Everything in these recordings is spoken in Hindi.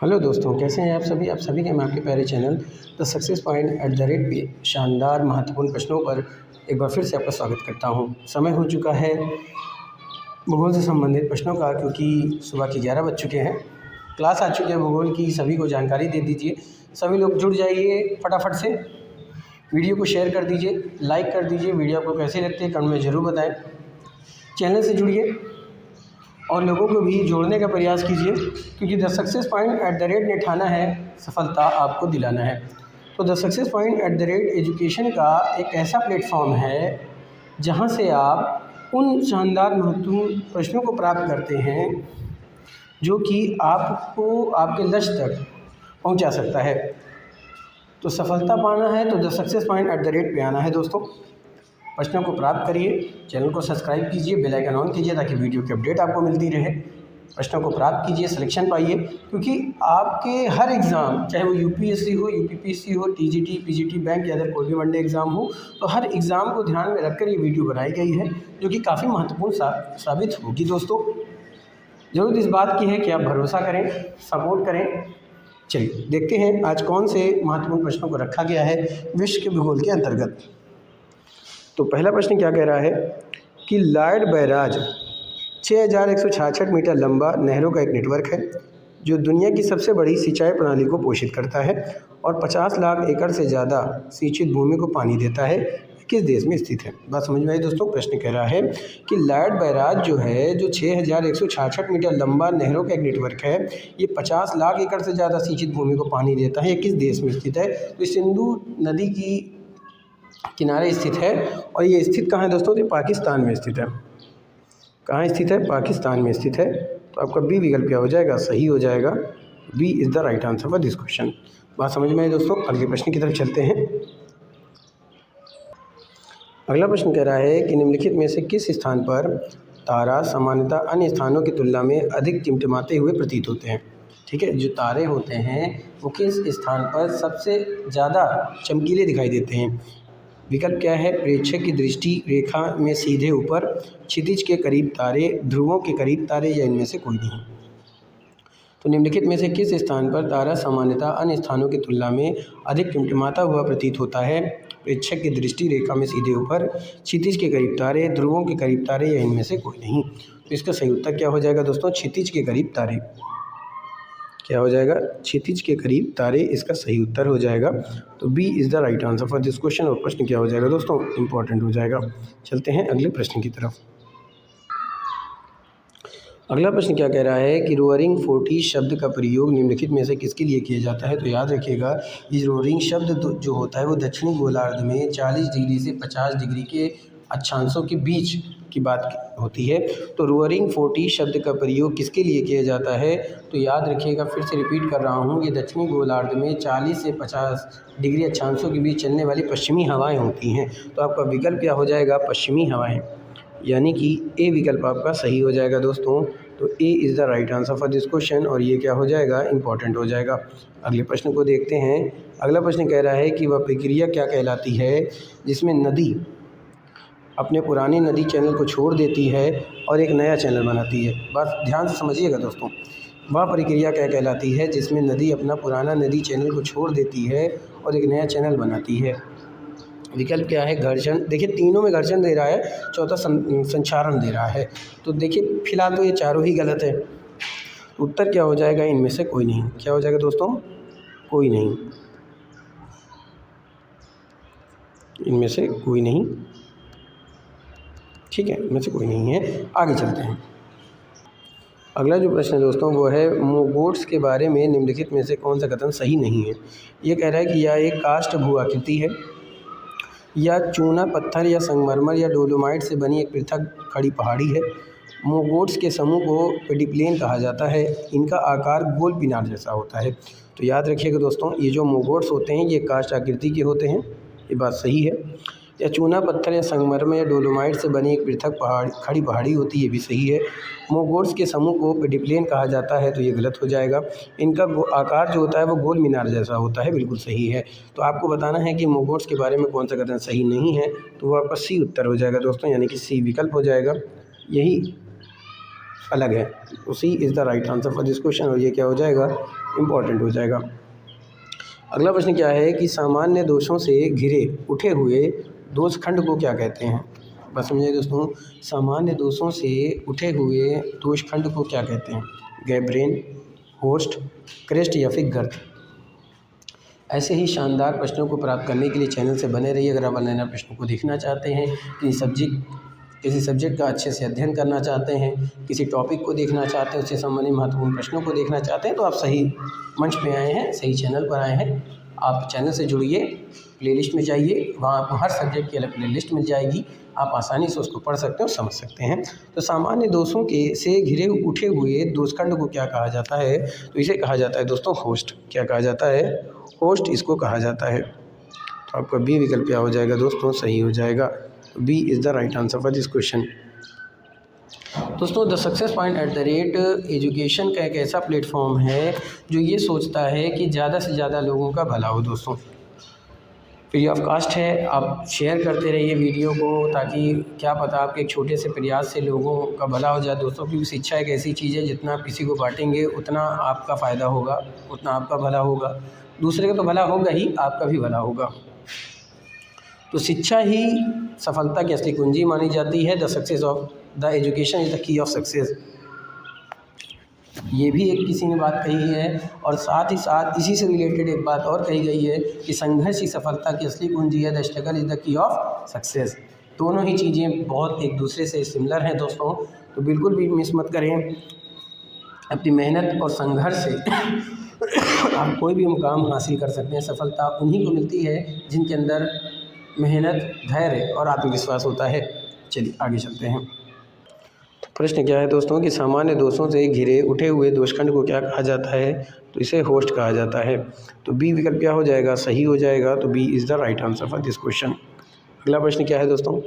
हेलो दोस्तों, कैसे हैं आप सभी के मैं आपके प्यारे चैनल द सक्सेस पॉइंट @ पे शानदार महत्वपूर्ण प्रश्नों पर एक बार फिर से आपका स्वागत करता हूं। समय हो चुका है भूगोल से संबंधित प्रश्नों का, क्योंकि सुबह के 11 बज चुके हैं। क्लास आ चुकी है भूगोल की, सभी को जानकारी दे दीजिए। सभी लोग जुड़ जाइए फटाफट से, वीडियो को शेयर कर दीजिए, लाइक कर दीजिए। वीडियो आपको कैसी लगती है कमेंट में ज़रूर बताएँ। चैनल से जुड़िए और लोगों को भी जोड़ने का प्रयास कीजिए, क्योंकि द सक्सेस पॉइंट @ ने ठाना है सफलता आपको दिलाना है। तो द सक्सेस पॉइंट @ एजुकेशन का एक ऐसा प्लेटफॉर्म है जहां से आप उन शानदार महत्वपूर्ण प्रश्नों को प्राप्त करते हैं जो कि आपको आपके लक्ष्य तक पहुंचा सकता है। तो सफलता पाना है तो द सक्सेस पॉइंट @ पे आना है दोस्तों। प्रश्नों को प्राप्त करिए, चैनल को सब्सक्राइब कीजिए, बेल आइकन ऑन कीजिए ताकि वीडियो की अपडेट आपको मिलती रहे। प्रश्नों को प्राप्त कीजिए, सिलेक्शन पाइए, क्योंकि आपके हर एग्ज़ाम, चाहे वो यूपीएससी हो, यूपीपीएससी हो, टीजीटी, पीजीटी, बैंक या अदर कोई भी वनडे एग्ज़ाम हो, तो हर एग्ज़ाम को ध्यान में रखकर ये वीडियो बनाई गई है, जो कि काफ़ी महत्वपूर्ण साबित होगी दोस्तों। ज़रूरत इस बात की है कि आप भरोसा करें, सपोर्ट करें। चलिए देखते हैं आज कौन से महत्वपूर्ण प्रश्नों को रखा गया है विश्व के भूगोल के अंतर्गत। तो पहला प्रश्न क्या कह रहा है कि लॉयड बैराज 6166 मीटर लंबा नहरों का एक नेटवर्क है जो दुनिया की सबसे बड़ी सिंचाई प्रणाली को पोषित करता है और 50 लाख एकड़ से ज़्यादा सिंचित भूमि को पानी देता है। किस देश में स्थित है? बात समझ में आई दोस्तों। प्रश्न कह रहा है कि लॉयड बैराज जो है, जो 6166 मीटर लंबा नहरों का एक नेटवर्क है, ये 50 लाख एकड़ से ज़्यादा सिंचित भूमि को पानी देता है। ये किस देश में स्थित है? तो सिंधु नदी की किनारे स्थित है। और ये स्थित कहाँ है दोस्तों? तो पाकिस्तान में स्थित है। कहाँ स्थित है? पाकिस्तान में स्थित है। तो आपका बी विकल्प क्या हो जाएगा? सही हो जाएगा। B is the right answer for this question. बात समझ में आई दोस्तों। अगले प्रश्न की तरफ चलते हैं। अगला प्रश्न कह रहा है कि निम्नलिखित में से किस स्थान पर तारा सामान्यतः अन्य स्थानों की तुलना में अधिक टिमटिमाते हुए प्रतीत होते हैं? ठीक है, जो तारे होते हैं वो किस स्थान पर सबसे ज़्यादा चमकीले दिखाई देते हैं? विकल्प क्या है? प्रेक्षक की दृष्टि रेखा में सीधे ऊपर, क्षितिज के करीब तारे, ध्रुवों के करीब तारे, या इनमें से कोई नहीं। तो निम्नलिखित में से किस स्थान पर तारा सामान्यतः अन्य स्थानों की तुलना में अधिक टिमटिमाता हुआ प्रतीत होता है? प्रेक्षक की दृष्टि रेखा में सीधे ऊपर, क्षितिज के करीब तारे, ध्रुवों के करीब तारे, या इनमें से कोई नहीं। तो इसका सही उत्तर क्या हो जाएगा दोस्तों? क्षितिज के करीब तारे। क्या हो जाएगा? क्षितिज के करीब तारे इसका सही उत्तर हो जाएगा। तो B is the right answer for this question. और प्रश्न क्या हो जाएगा दोस्तों? इंपॉर्टेंट हो जाएगा। चलते हैं अगले प्रश्न की तरफ। अगला प्रश्न क्या कह रहा है कि रोअरिंग 40 शब्द का प्रयोग निम्नलिखित में से किसके लिए किया जाता है? तो याद रखिएगा, ये रोअरिंग शब्द जो होता है वो दक्षिणी गोलार्ध में 40 डिग्री से 50 डिग्री के अक्षांशों के बीच की बात होती है। तो रोअरिंग 40 शब्द का प्रयोग किसके लिए किया जाता है? तो याद रखिएगा, फिर से रिपीट कर रहा हूँ, ये दक्षिणी गोलार्ध में 40 से 50 डिग्री अक्षांशों के बीच चलने वाली पश्चिमी हवाएं होती हैं। तो आपका विकल्प क्या हो जाएगा? पश्चिमी हवाएं, यानी कि ए विकल्प आपका सही हो जाएगा दोस्तों। तो A is the right answer for this question. और ये क्या हो जाएगा? इंपॉर्टेंट हो जाएगा। अगले प्रश्न को देखते हैं। अगला प्रश्न कह रहा है कि वह प्रक्रिया क्या कहलाती है जिसमें नदी अपने पुराने नदी चैनल को छोड़ देती है और एक नया चैनल बनाती है? बात ध्यान से समझिएगा दोस्तों। वह प्रक्रिया क्या कहलाती है जिसमें नदी अपना पुराना नदी चैनल को छोड़ देती है और एक नया चैनल बनाती है? विकल्प क्या है? घर्षण। देखिए, तीनों में घर्षण दे रहा है, चौथा संचारण दे रहा है। तो देखिए, फिलहाल तो ये चारों ही गलत है। उत्तर क्या हो जाएगा? इनमें से कोई नहीं। क्या हो जाएगा दोस्तों? कोई नहीं। इनमें से कोई नहीं। ठीक है, इनमें से कोई नहीं है। आगे चलते हैं। अगला जो प्रश्न है दोस्तों वो है मोगोट्स के बारे में निम्नलिखित में से कौन सा कथन सही नहीं है? ये कह रहा है कि यह एक काष्ठ भू आकृति है, या चूना पत्थर या संगमरमर या डोलोमाइट से बनी एक पृथक खड़ी पहाड़ी है। मोगोट्स के समूह को पेडिप्लेन कहा जाता है। इनका आकार गोल पिनार जैसा होता है। तो याद रखिएगा दोस्तों, ये जो मोगोट्स होते हैं ये काष्ठ आकृति के होते हैं, ये बात सही है। या चूना पत्थर या संगमरमर या डोलोमाइट से बनी एक पृथक खड़ी पहाड़ी होती है, ये भी सही है। मोगोट्स के समूह को पेडिप्लेन कहा जाता है, तो ये गलत हो जाएगा। इनका आकार जो होता है वो गोल मीनार जैसा होता है, बिल्कुल सही है। तो आपको बताना है कि मोगोट्स के बारे में कौन सा कथन सही नहीं है, तो वो आपका सी उत्तर हो जाएगा दोस्तों, यानी कि सी विकल्प हो जाएगा। यही अलग है। तो C is the right answer for this question, और ये क्या हो जाएगा, इम्पॉर्टेंट हो जाएगा। अगला प्रश्न क्या है कि सामान्य दोषों से घिरे उठे हुए दोषखंड को क्या कहते हैं। बस समझिए दोस्तों, सामान्य दोषों से उठे हुए दोषखंड को क्या कहते हैं। गैब्रेन, होस्ट, क्रेस्ट या फिर गर्त। ऐसे ही शानदार प्रश्नों को प्राप्त करने के लिए चैनल से बने रहिए। अगर आप ऑनलाइन प्रश्नों को देखना चाहते हैं, किसी सब्जेक्ट का अच्छे से अध्ययन करना चाहते हैं, किसी टॉपिक को देखना चाहते हैं, उससे संबंधित महत्वपूर्ण प्रश्नों को देखना चाहते हैं, तो आप सही मंच पे आए हैं, सही चैनल पर आए हैं। आप चैनल से जुड़िए, प्लेलिस्ट में जाइए, वहाँ आपको हर सब्जेक्ट की अलग प्लेलिस्ट मिल जाएगी। आप आसानी से उसको पढ़ सकते हैं और समझ सकते हैं। तो सामान्य दोषों के से घिरे उठे हुए दोषखंड को क्या कहा जाता है, तो इसे कहा जाता है दोस्तों होस्ट। क्या कहा जाता है, होस्ट इसको कहा जाता है। तो आपका बी विकल्प क्या हो जाएगा दोस्तों, सही हो जाएगा। B is the right answer for this question. दोस्तों the success point at the rate education का एक ऐसा प्लेटफॉर्म है जो ये सोचता है कि ज़्यादा से ज़्यादा लोगों का भला हो। दोस्तों फ्री ऑफ कास्ट है, आप शेयर करते रहिए वीडियो को, ताकि क्या पता आपके एक छोटे से प्रयास से लोगों का भला हो जाए। दोस्तों क्योंकि शिक्षा एक ऐसी चीज़ है, जितना आप किसी को बांटेंगे उतना आपका फ़ायदा होगा, उतना आपका भला होगा, दूसरे का तो भला होगा ही, आपका भी भला होगा। तो शिक्षा ही सफलता की असली कुंजी मानी जाती है। The success of the education is the key of success, ये भी एक किसी ने बात कही है। और साथ ही साथ इसी से रिलेटेड एक बात और कही गई है कि संघर्ष ही सफलता की असली कुंजी है। The struggle is the key of success. दोनों ही चीज़ें बहुत एक दूसरे से सिमिलर हैं दोस्तों, तो बिल्कुल भी मिस मत करें। अपनी मेहनत और संघर्ष से आप कोई भी मुकाम हासिल कर सकते हैं। सफलता उन्हीं को मिलती है जिनके अंदर मेहनत, धैर्य और आत्मविश्वास होता है। चलिए आगे चलते हैं। प्रश्न क्या है दोस्तों कि सामान्य दोषों से घिरे उठे हुए दोषखंड को क्या कहा जाता है, तो इसे होस्ट कहा जाता है। तो बी विकल्प क्या हो जाएगा, सही हो जाएगा। तो B is the right answer for this question. अगला प्रश्न क्या है दोस्तों,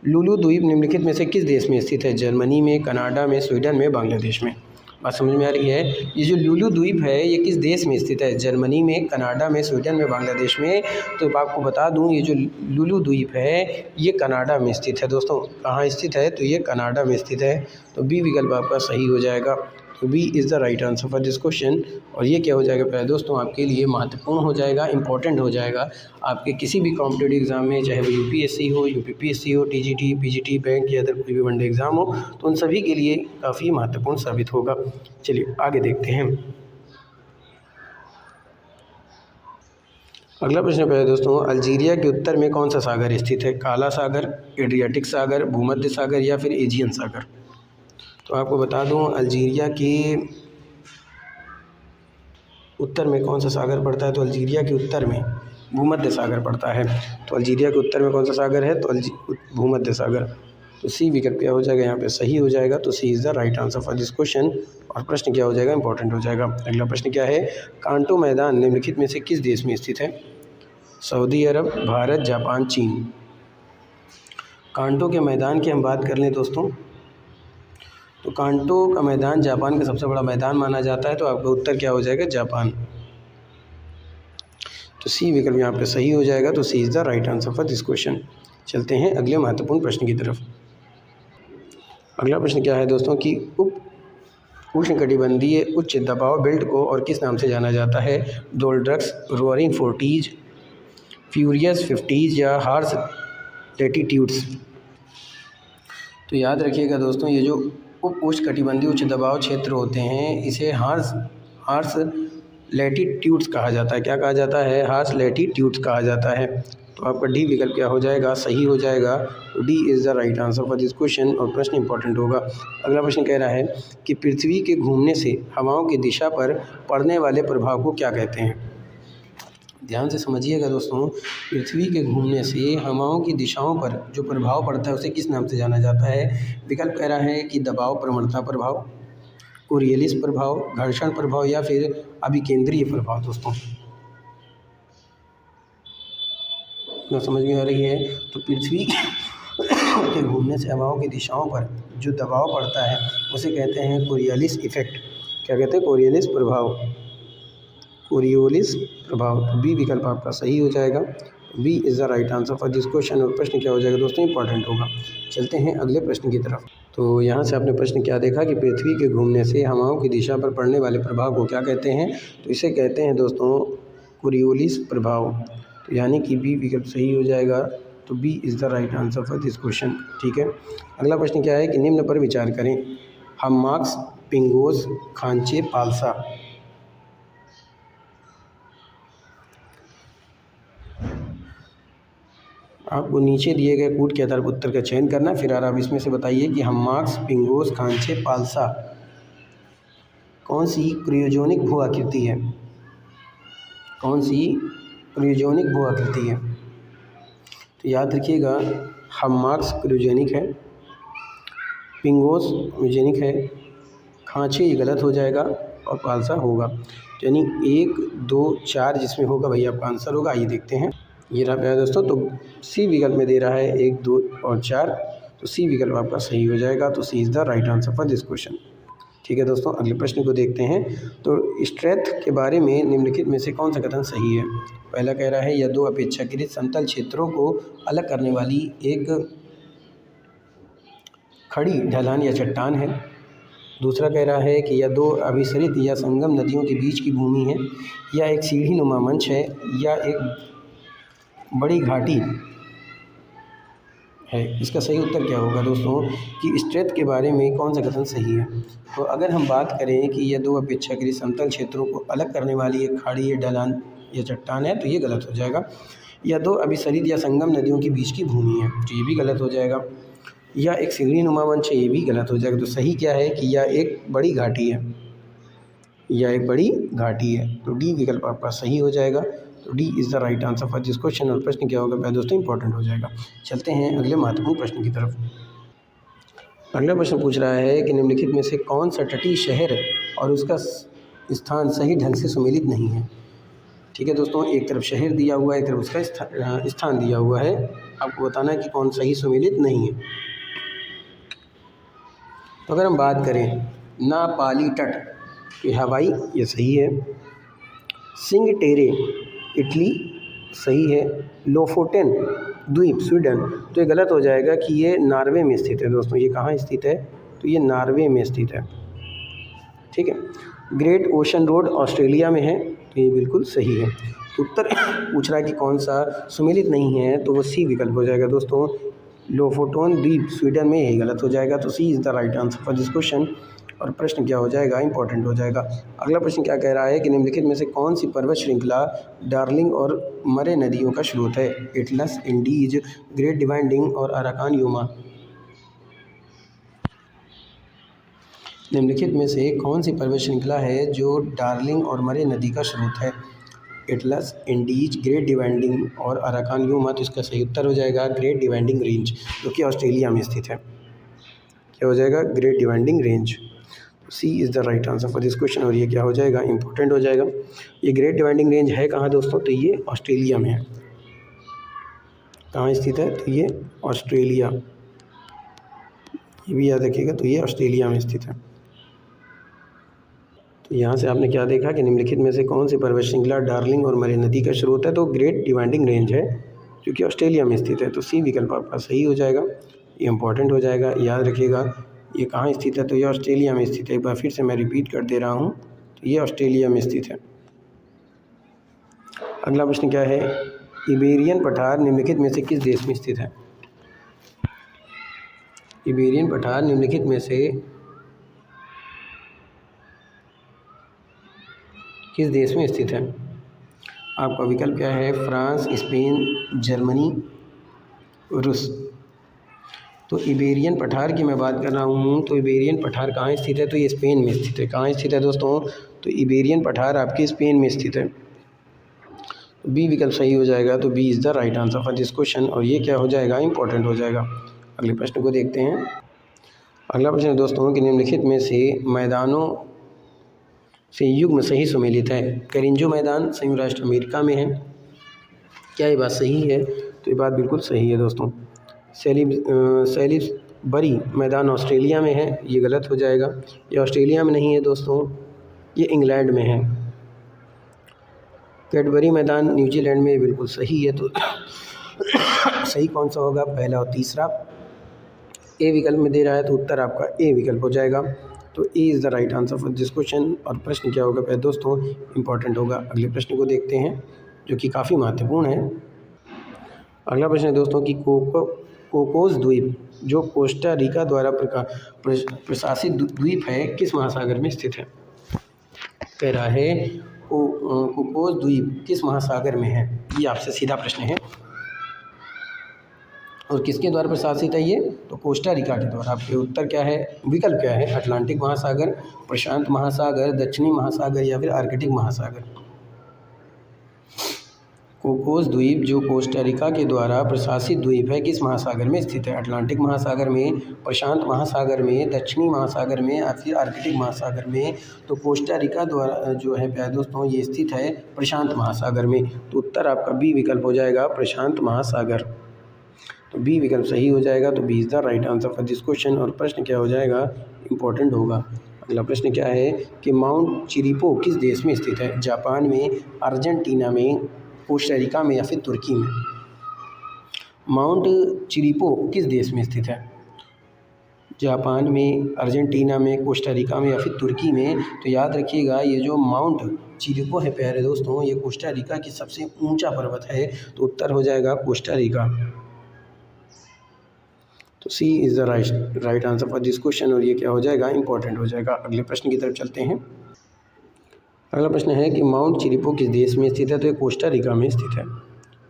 लुलू द्वीप निम्नलिखित में से किस देश में स्थित है। जर्मनी में, कनाडा में, स्वीडन में, बांग्लादेश में। बात समझ में आ रही है। ये जो लुलू द्वीप है ये किस देश में स्थित है। जर्मनी में, कनाडा में, स्वीडन में, बांग्लादेश में। तो आपको बता दूं ये जो लुलू द्वीप है ये कनाडा में स्थित है। दोस्तों कहाँ स्थित है, तो ये कनाडा में स्थित है। तो बी विकल्प आपका सही हो जाएगा। तो B is the right answer for this question. और ये क्या हो जाएगा पहले दोस्तों, आपके लिए महत्वपूर्ण हो जाएगा, इंपॉर्टेंट हो जाएगा। आपके किसी भी कॉम्पिटिटिव एग्जाम में, चाहे वो यूपीएससी हो, यूपीपीएससी हो, टीजीटी, पीजीटी, बैंक या अदर कोई भी वनडे एग्ज़ाम हो, तो उन सभी के लिए काफ़ी महत्वपूर्ण साबित होगा। चलिए आगे देखते हैं। अगला प्रश्न क्या है दोस्तों, अल्जीरिया के उत्तर में कौन सा सागर स्थित है। काला सागर, एड्रियाटिक सागर, भूमध्य सागर या फिर एजियन सागर। तो आपको बता दूं अल्जीरिया के उत्तर में कौन सा सागर पड़ता है। तो अल्जीरिया के उत्तर में भूमध्य सागर पड़ता है। तो अल्जीरिया के उत्तर में कौन सा सागर है, तो भूमध्य सागर। तो सी विकल्प क्या हो जाएगा, यहाँ पे सही हो जाएगा। तो C is the right answer for this question. और प्रश्न क्या हो जाएगा, इंपॉर्टेंट हो जाएगा। अगला प्रश्न क्या है, कांटो मैदान निम्नलिखित में से किस देश में स्थित है। सऊदी अरब, भारत, जापान, चीन। कांटो के मैदान की हम बात कर लें दोस्तों, तो कांटो का मैदान जापान का सबसे बड़ा मैदान माना जाता है। तो आपका उत्तर क्या हो जाएगा, जापान। तो सी विकल्प यहाँ पे सही हो जाएगा। तो C is the right answer for this question. चलते हैं अगले महत्वपूर्ण प्रश्न की तरफ। अगला प्रश्न क्या है दोस्तों कि उष्णकटिबंधीय उच्च दबाव बेल्ट को और किस नाम से जाना जाता है। डोल्ड्रक्स, रोअरिंग फोर्टीज, फ्यूरियस फिफ्टीज या हार्श लैटिट्यूड्स। तो याद रखिएगा दोस्तों, ये जो उष्णकटिबंधीय उच्च दबाव क्षेत्र होते हैं इसे हार्श लैटिट्यूड्स कहा जाता है। क्या कहा जाता है, हार्श लैटिट्यूड्स कहा जाता है। तो आपका डी विकल्प क्या हो जाएगा, सही हो जाएगा। तो D is the right answer for this question. और प्रश्न इंपॉर्टेंट होगा। अगला प्रश्न कह रहा है कि पृथ्वी के घूमने से हवाओं की दिशा पर पड़ने वाले प्रभाव को क्या कहते हैं। ध्यान से समझिएगा दोस्तों, पृथ्वी के घूमने से हवाओं की दिशाओं पर जो प्रभाव पड़ता है उसे किस नाम से जाना जाता है। विकल्प कह रहा है कि दबाव प्रवणता प्रभाव, कोरियलिस प्रभाव, घर्षण प्रभाव या फिर अभिकेंद्रीय प्रभाव। दोस्तों जो समझ में आ रही है, तो पृथ्वी के घूमने से हवाओं की दिशाओं पर जो दबाव पड़ता है उसे कहते हैं कोरियलिस इफेक्ट। क्या कहते हैं, कोरियलिस प्रभाव, कोरियोलिस प्रभाव। तो बी विकल्प आपका सही हो जाएगा। B is the right answer for this question. और प्रश्न क्या हो जाएगा दोस्तों, इंपॉर्टेंट होगा। चलते हैं अगले प्रश्न की तरफ। तो यहाँ से आपने प्रश्न क्या देखा कि पृथ्वी के घूमने से हवाओं की दिशा पर पड़ने वाले प्रभाव को क्या कहते हैं? तो इसे कहते हैं दोस्तों कोरियोलिस प्रभाव। तो यानी कि बी विकल्प सही हो जाएगा। तो B is the right answer for this question. ठीक है, अगला प्रश्न क्या है कि निम्न पर विचार करें। हमाक्स, पिंगोस, खांचे, पालसा। आपको नीचे दिए गए कूट के आधार पर उत्तर का चयन करना, फिर आप इसमें से बताइए कि हमाक्स, पिंगोस, खांचे, पालसा कौन सी क्रियोजोनिक भू आकृति है? कौन सी क्रियोजोनिक भू आकृति है? तो याद रखिएगा, हमाक्स क्रियोजेनिक है, पिंगोस क्रियोजेनिक है, खांचे ये गलत हो जाएगा और पालसा होगा। यानी 1, 2, 4 जिसमें होगा वही आपका आंसर होगा। आइए देखते हैं। ये रहा प्यारे दोस्तों, तो सी विकल्प में दे रहा है 1, 2 और 4, तो सी विकल्प आपका सही हो जाएगा। तो C is the right answer for this question. ठीक है दोस्तों, अगले प्रश्न को देखते हैं। तो स्ट्रेथ के बारे में निम्नलिखित में से कौन सा कथन सही है? पहला कह रहा है यह 2 अपेक्षाकृत समतल क्षेत्रों को अलग करने वाली एक खड़ी ढलान या चट्टान है। दूसरा कह रहा है कि यह 2 अभिसरित या संगम नदियों के बीच की भूमि है, या एक सीढ़ी नुमा मंच है, या एक बड़ी घाटी है। इसका सही उत्तर क्या होगा दोस्तों कि स्ट्रेथ के बारे में कौन सा कथन सही है? तो अगर हम बात करें कि यह 2 अपेक्षाकृत समतल क्षेत्रों को अलग करने वाली एक खाड़ी या ढलान या चट्टान है, तो ये गलत हो जाएगा। यह 2 अभिसरित या संगम नदियों के बीच की भूमि है, तो ये भी गलत हो जाएगा। या एक सीढ़ी नुमा मंच है, ये भी गलत हो जाएगा। तो सही क्या है कि यह एक बड़ी घाटी है, यह एक बड़ी घाटी है। तो डी विकल्प आपका सही हो जाएगा। तो D is the right answer for this question. और प्रश्न क्या होगा प्यारे दोस्तों, इंपॉर्टेंट हो जाएगा। चलते हैं अगले महत्वपूर्ण प्रश्न की तरफ। अगला प्रश्न पूछ रहा है कि निम्नलिखित में से कौन सा तटीय शहर और उसका स्थान सही ढंग से सुमेलित नहीं है? ठीक है दोस्तों, एक तरफ शहर दिया हुआ है, एक तरफ उसका स्थान दिया हुआ है। आपको बताना है कि कौन सही सुमेलित नहीं है। तो अगर हम बात करें नापाली तट, तो हवाई ये सही है। सिंग टेरे इटली सही है। लोफोटेन द्वीप स्वीडन, तो ये गलत हो जाएगा कि ये नॉर्वे में स्थित है। दोस्तों ये कहाँ स्थित है? तो ये नॉर्वे में स्थित है। ठीक है। ग्रेट ओशन रोड ऑस्ट्रेलिया में है, तो ये बिल्कुल सही है। उत्तर पूछ रहा है कि कौन सा सुमेलित नहीं है, तो वो सी विकल्प हो जाएगा दोस्तों। लोफोटोन द्वीप स्वीडन में, यही गलत हो जाएगा। तो C is the right answer for this question. और प्रश्न क्या हो जाएगा, इंपॉर्टेंट हो जाएगा। अगला प्रश्न क्या कह रहा है कि निम्नलिखित में से कौन सी पर्वत श्रृंखला डार्लिंग और मरे नदियों का स्रोत है? एटलस, इंडीज, ग्रेट डिवाइडिंग और अराकान यूमा। निम्नलिखित में से कौन सी पर्वत श्रृंखला है जो डार्लिंग और मरे नदी का स्रोत है? एटलस, इंडीज, ग्रेट डिवाइडिंग और अराकान यूमा। तो इसका सही उत्तर हो जाएगा ग्रेट डिवाइडिंग रेंज, जो कि ऑस्ट्रेलिया में स्थित है। क्या हो जाएगा? Great Dividing Range. C is the right answer for this question. और ये क्या हो जाएगा? इंपॉर्टेंट हो जाएगा। ये ग्रेट डिवाइडिंग रेंज है कहाँ दोस्तों? तो ये ऑस्ट्रेलिया में है। कहाँ स्थित है? तो ये ऑस्ट्रेलिया, ये भी याद रखिएगा। तो ये ऑस्ट्रेलिया में स्थित है। तो यहाँ से आपने क्या देखा कि निम्नलिखित में से कौन सी पर्वत श्रृंखला डार्लिंग और मरे नदी का स्रोत है? तो ग्रेट डिवाइडिंग रेंज है, जो कि ऑस्ट्रेलिया में स्थित है। तो सी विकल्प आपका सही हो जाएगा। ये इंपॉर्टेंट हो जाएगा, याद रखिएगा। ये कहाँ स्थित है? तो ये ऑस्ट्रेलिया में स्थित है। एक बार फिर से मैं रिपीट कर दे रहा हूँ, तो ये ऑस्ट्रेलिया में स्थित है। अगला प्रश्न क्या है? इबेरियन पठार निम्नलिखित में से किस देश में स्थित है? इबेरियन पठार निम्नलिखित में से किस देश में स्थित है? आपका विकल्प क्या है? फ्रांस, स्पेन, जर्मनी, रूस। तो इबेरियन पठार की मैं बात कर रहा हूँ, तो इबेरियन पठार कहाँ स्थित है? तो ये स्पेन में स्थित है। कहाँ स्थित है दोस्तों? तो इबेरियन पठार आपके स्पेन में स्थित है। बी विकल्प सही हो जाएगा। तो B is the right answer for this question. और ये क्या हो जाएगा? इंपॉर्टेंट हो जाएगा। अगले प्रश्न को देखते हैं। अगला प्रश्न है दोस्तों कि निम्नलिखित में से मैदानों से युग्म सही सुमेलित है? कैरिंजो मैदान संयुक्त राष्ट्र अमेरिका में है। क्या ये बात सही है? तो ये बात बिल्कुल सही है दोस्तों। सैलिसबरी मैदान ऑस्ट्रेलिया में है, ये गलत हो जाएगा। ये ऑस्ट्रेलिया में नहीं है दोस्तों, ये इंग्लैंड में है। कैडबरी मैदान न्यूजीलैंड में, बिल्कुल सही है। तो सही कौन सा होगा? पहला और तीसरा। ए विकल्प में दे रहा है तो उत्तर आपका ए विकल्प हो जाएगा। तो A is the right answer for this question. और प्रश्न क्या होगा पहले दोस्तों, इंपॉर्टेंट होगा। अगले प्रश्न को देखते हैं जो कि काफ़ी महत्वपूर्ण है। अगला प्रश्न है दोस्तों कि कोकोस द्वीप जो कोस्टा रिका द्वारा प्रशासित द्वीप है किस महासागर में स्थित है। कह रहा है कोकोस द्वीप किस महासागर में है, ये आपसे सीधा प्रश्न है। और किसके द्वारा प्रशासित है ये, तो कोस्टा रिका के द्वारा। आपके उत्तर क्या है, विकल्प क्या है, अटलांटिक महासागर, प्रशांत महासागर, दक्षिणी महासागर या फिर आर्कटिक महासागर। कोकोस द्वीप जो कोस्टा रिका के द्वारा प्रशासित द्वीप है किस महासागर में स्थित है, अटलांटिक महासागर में, प्रशांत महासागर में, दक्षिणी महासागर में या फिर आर्कटिक महासागर में। तो कोस्टा रिका द्वारा जो है प्यारे दोस्तों ये स्थित है प्रशांत महासागर में। तो उत्तर आपका बी विकल्प हो जाएगा, प्रशांत महासागर। तो बी विकल्प सही हो जाएगा। तो B is the right answer for this question. और प्रश्न क्या हो जाएगा, इंपॉर्टेंट होगा। अगला प्रश्न क्या है कि माउंट चिरिपो किस देश में स्थित है, जापान में, अर्जेंटीना में, कोस्टा रिका में या फिर तुर्की में। माउंट चिरिपो किस देश में स्थित है, जापान में, अर्जेंटीना में, कोस्टा रिका में या फिर तुर्की में। तो याद रखिएगा ये जो माउंट चिरिपो है प्यारे दोस्तों ये कोस्टा रिका की सबसे ऊंचा पर्वत है। तो उत्तर हो जाएगा कोस्टा रिका। तो C is the right answer for this question. और ये क्या हो जाएगा, इंपॉर्टेंट हो जाएगा। अगले प्रश्न की तरफ चलते हैं। अगला प्रश्न है कि माउंट चिरिपो किस देश में स्थित है, तो ये कोस्टा रिका में स्थित है।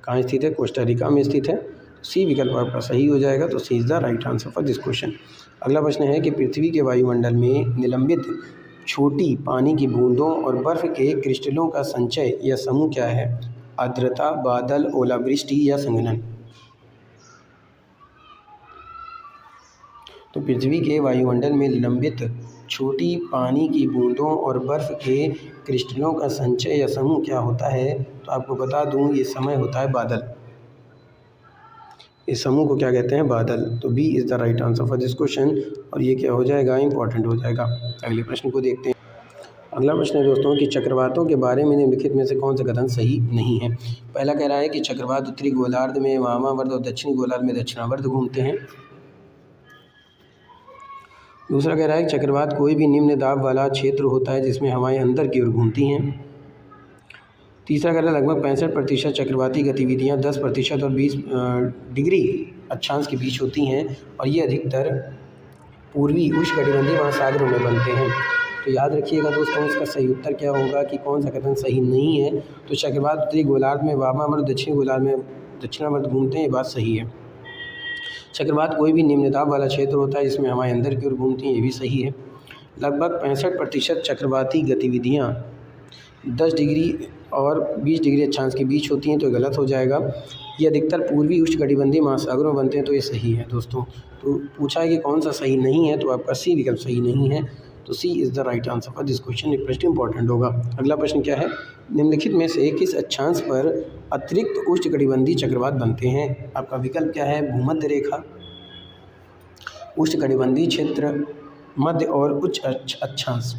कहाँ स्थित है, कोस्टा रिका में स्थित है। सी विकल्प आपका सही हो जाएगा। तो C is the right answer for this question. अगला प्रश्न है कि पृथ्वी के वायुमंडल में निलंबित छोटी पानी की बूंदों और बर्फ़ के क्रिस्टलों का संचय या समूह क्या है, आर्द्रता, बादल, ओलावृष्टि या संघनन। तो पृथ्वी के वायुमंडल में निलंबित छोटी पानी की बूंदों और बर्फ़ के क्रिस्टलों का संचय या समूह क्या होता है, तो आपको बता दूं ये समय होता है बादल। इस समूह को क्या कहते हैं, बादल। तो B is the right answer for this question. और ये क्या हो जाएगा, इंपॉर्टेंट हो जाएगा। अगले प्रश्न को देखते हैं। अगला प्रश्न है दोस्तों कि चक्रवातों के बारे में निम्नलिखित में से कौन सा कथन सही नहीं है। पहला कह रहा है कि चक्रवात उत्तरी गोलार्ध में वामावर्त और दक्षिणी गोलार्ध में दक्षिणावर्त घूमते हैं। दूसरा कह रहा है कि चक्रवात कोई भी निम्न दाब वाला क्षेत्र होता है जिसमें हवाएं अंदर की ओर घूमती हैं। तीसरा कह रहा है लगभग 65% चक्रवाती गतिविधियां 10% और 20 डिग्री अक्षांश के बीच होती हैं और ये अधिकतर पूर्वी उष्णकटिबंधीय महासागरों में बनते हैं। तो याद रखिएगा दोस्तों इसका सही उत्तर क्या होगा कि कौन सा कथन सही नहीं है। तो चक्रवात उत्तरी गोलार्ध में वामावर्त, दक्षिणी गोलार्ध में दक्षिणावर्त घूमते हैं, ये बात सही है। चक्रवात कोई भी निम्न दाब वाला क्षेत्र होता है जिसमें हवाएं अंदर की ओर घूमती हैं, ये भी सही है। लगभग 65% चक्रवाती गतिविधियां 10 डिग्री और 20 डिग्री अक्षांश के बीच होती हैं, तो गलत हो जाएगा। ये अधिकतर पूर्वी उष्णकटिबंधीय महासागरों में बनते हैं, तो ये सही है दोस्तों। तो पूछा है कि कौन सा सही नहीं है, तो आपका सी विकल्प सही नहीं है। तो C is the right answer for this question. ये प्रश्न इंपॉर्टेंट होगा। अगला प्रश्न क्या है, निम्नलिखित में से किस अक्षांश पर अतिरिक्त उष्णकटिबंधीय चक्रवात बनते हैं। आपका विकल्प क्या है, भूमध्य रेखा, उष्णकटिबंधीय क्षेत्र, मध्य और उच्च अक्षांश।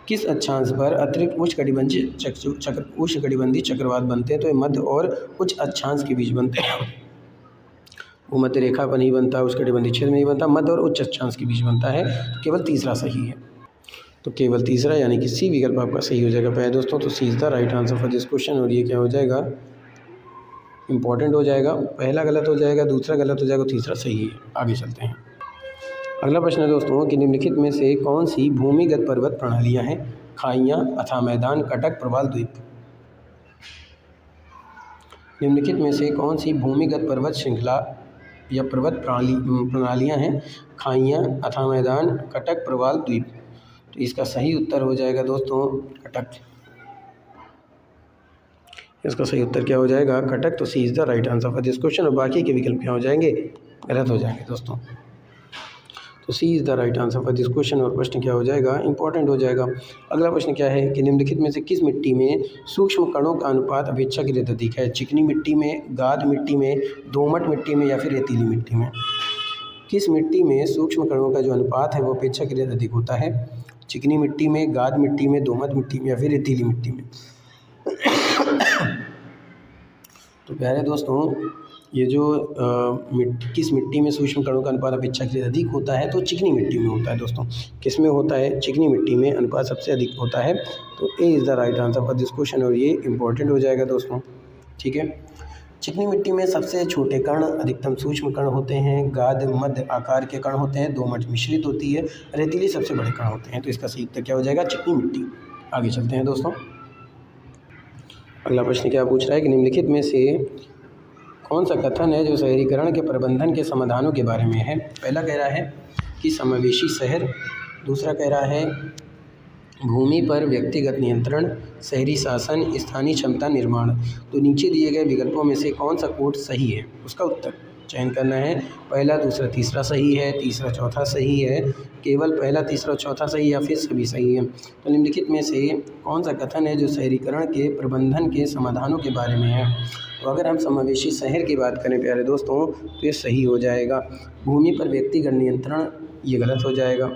किस अक्षांश पर अतिरिक्त उष्णकटिबंधीय चक्रवात बनते हैं, तो ये मध्य और उच्च अक्षांश के बीच बनते हैं। भूमध्य रेखा पर नहीं बनता, उष्णकटिबंधीय क्षेत्र में नहीं बनता, मध्य और उच्च अक्षांश के बीच बनता है। तो केवल तीसरा सही है। तो केवल तीसरा यानी कि सी विकल्प आपका सही हो जाएगा पहले दोस्तों। तो C is the right answer for this question. और ये क्या हो जाएगा, इंपॉर्टेंट हो जाएगा। पहला गलत हो जाएगा, दूसरा गलत हो जाएगा, तीसरा सही है। आगे चलते हैं। अगला प्रश्न है दोस्तों कि निम्नलिखित में से कौन सी भूमिगत पर्वत प्रणालियां हैं, खाइयां, अथाह मैदान, कटक, प्रवाल द्वीप। निम्नलिखित में से कौन सी भूमिगत पर्वत श्रृंखला या पर्वत प्रणालियां हैं, खाइयां, अथाह मैदान, कटक, प्रवाल द्वीप। तो इसका सही उत्तर हो जाएगा दोस्तों कटक। इसका सही उत्तर क्या हो जाएगा, कटक। तो C is the right answer for this question. और बाकी के विकल्प क्या हो जाएंगे, गलत हो जाएंगे दोस्तों। तो C is the right answer for this question. और प्रश्न क्या हो जाएगा, इंपॉर्टेंट हो जाएगा। अगला प्रश्न क्या है कि निम्नलिखित में से किस मिट्टी में सूक्ष्म कणों का अनुपात अपेक्षाकृत अधिक है, चिकनी मिट्टी में, गाद मिट्टी में, दोमट मिट्टी में या फिर रेतीली मिट्टी में। किस मिट्टी में सूक्ष्म कणों का जो अनुपात है वो अपेक्षाकृत अधिक होता है, चिकनी मिट्टी में, गाद मिट्टी में, दोमट मिट्टी में या फिर रेतीली मिट्टी में। तो प्यारे दोस्तों ये जो किस मिट्टी में सूक्ष्म कणों का अनुपात अपेक्षाकृत अधिक होता है, तो चिकनी मिट्टी में होता है दोस्तों। किस में होता है? चिकनी मिट्टी में अनुपात सबसे अधिक होता है। तो A is the right answer for this question, और ये इंपॉर्टेंट हो जाएगा दोस्तों। ठीक है, चिकनी मिट्टी में सबसे छोटे कण अधिकतम सूक्ष्म कण होते हैं, गाद मध्य आकार के कण होते हैं, दोमट मिश्रित होती है, रेतीली सबसे बड़े कण होते हैं। तो इसका सही उत्तर क्या हो जाएगा? चिकनी मिट्टी। आगे चलते हैं दोस्तों। अगला प्रश्न क्या पूछ रहा है कि निम्नलिखित में से कौन सा कथन है जो शहरीकरण के प्रबंधन के समाधानों के बारे में है? पहला कह रहा है कि समावेशी शहर, दूसरा कह रहा है भूमि पर व्यक्तिगत नियंत्रण, शहरी शासन, स्थानीय क्षमता निर्माण। तो नीचे दिए गए विकल्पों में से कौन सा कोड सही है? उसका उत्तर चयन करना है। पहला, दूसरा, तीसरा सही है, तीसरा, चौथा सही है, केवल पहला, तीसरा, चौथा सही, या फिर सभी सही है। तो निम्नलिखित में से कौन सा कथन है जो शहरीकरण के प्रबंधन के समाधानों के बारे में है? तो अगर हम समावेशी शहर की बात करें प्यारे दोस्तों, तो ये सही हो जाएगा। भूमि पर व्यक्तिगत नियंत्रण ये गलत हो जाएगा,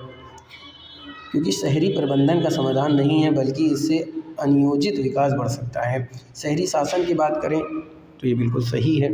क्योंकि शहरी प्रबंधन का समाधान नहीं है, बल्कि इससे अनियोजित विकास बढ़ सकता है। शहरी शासन की बात करें तो ये बिल्कुल सही है।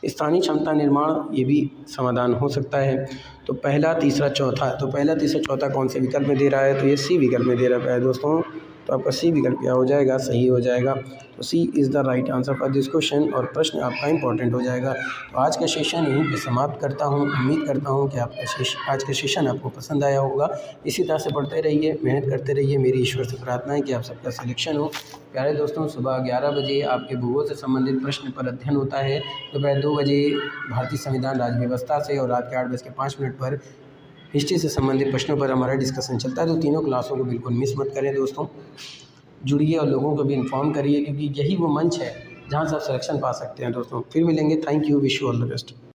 स्थानीय क्षमता निर्माण ये भी समाधान हो सकता है। तो पहला, तीसरा, चौथा, तो पहला, तीसरा, चौथा कौन से विकल्प में दे रहा है? तो ये सी विकल्प में दे रहा है दोस्तों। तो आपका सी विकल्प क्या हो जाएगा? सही हो जाएगा। तो C is the right answer for this question, और प्रश्न आपका इंपॉर्टेंट हो जाएगा। तो आज का सेशन यहीं पे समाप्त करता हूँ। उम्मीद करता हूँ कि आपका आज का सेशन आपको पसंद आया होगा। इसी तरह से पढ़ते रहिए, मेहनत करते रहिए। मेरी ईश्वर से प्रार्थना है कि आप सबका सिलेक्शन हो। प्यारे दोस्तों, सुबह 11 बजे आपके भूगोल से संबंधित प्रश्न पर अध्ययन होता है। दोपहर 2 बजे भारतीय संविधान राज्य व्यवस्था से, और रात के 8:05 पर हिस्ट्री से संबंधित प्रश्नों पर हमारा डिस्कशन चलता है। तो तीनों क्लासों को बिल्कुल मिस मत करें दोस्तों। जुड़िए और लोगों को भी इन्फॉर्म करिए, क्योंकि यही वो मंच है जहाँ से आप सिलेक्शन पा सकते हैं दोस्तों। फिर मिलेंगे। Thank you, wish you all the best.